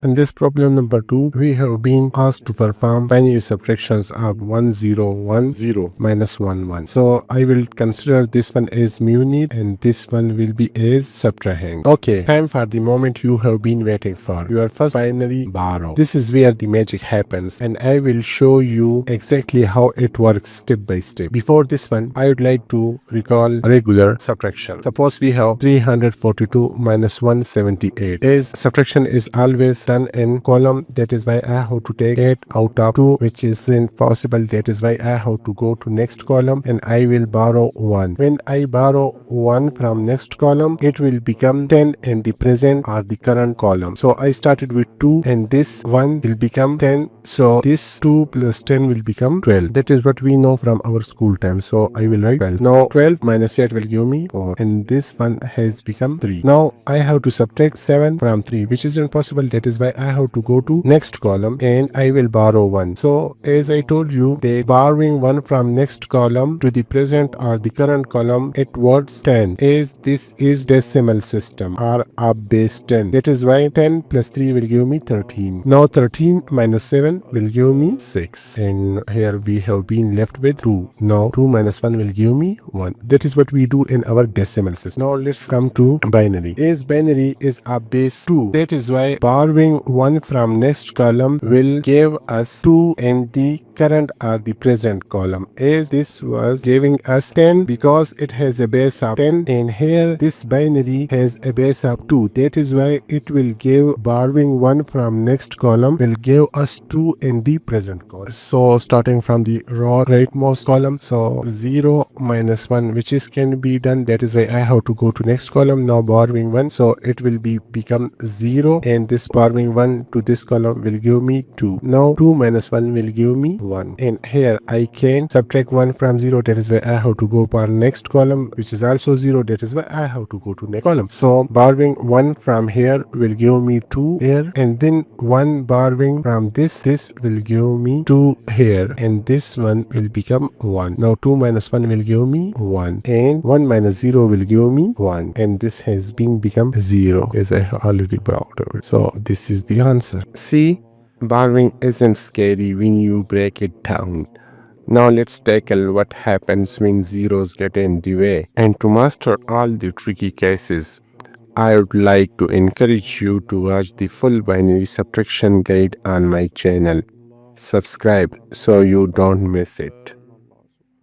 In this problem number 2, we have been asked to perform binary subtractions of 1010 minus 11. So I will consider this one as munit and this one will be as subtrahend. Okay, time for the moment you have been waiting for. Your first binary borrow. This is where the magic happens and I will show you exactly how it works step by step. Before this one, I would like to recall regular subtraction. Suppose we have 342 minus 178. As subtraction is always done in column, that is why I have to take 8 out of 2, which isn't possible. That is why I have to go to next column and I will borrow 1. When I borrow 1 from next column, it will become 10 in the present or the current column. So I started with 2 and this 1 will become 10. So this 2 plus 10 will become 12. That is what we know from our school time. So I will write 12. Now 12 minus 8 will give me 4 and this one has become 3. Now I have to subtract 7 from 3, which is impossible. That is why I have to go to next column and I will borrow 1. So as I told you that borrowing 1 from next column to the present or the current column, it works 10, as this is decimal system or a base 10. That is why 10 plus 3 will give me 13. Now 13 minus 7 will give me 6 and here we have been left with 2. Now 2 minus 1 will give me 1. That is what we do in our decimal system. Now let's come to binary. As binary is a base 2, that is why borrowing 1 from next column will give us 2 in the current or the present column, as this was giving us 10 because it has a base of 10 and here this binary has a base of 2. That is why it will give borrowing 1 from next column will give us 2 in the present column. So starting from the raw rightmost column, so 0 minus 1, which is can be done. That is why I have to go to next column. Now borrowing 1, so it will become 0 and this borrowing 1 to this column will give me 2. Now 2 minus 1 will give me 1 and here I can subtract 1 from 0. That is why I have to go for next column, which is also 0. That is why I have to go to next column. So borrowing 1 from here will give me 2 here and then 1 borrowing from this will give me 2 here and this one will become 1. Now 2 minus 1 will give me 1 and 1 minus 0 will give me 1 and this has been become 0, as I have already brought over. So this is the answer. See, borrowing isn't scary when you break it down. Now let's tackle what happens when zeros get in the way. And to master all the tricky cases, I would like to encourage you to watch the full binary subtraction guide on my channel. Subscribe so you don't miss it.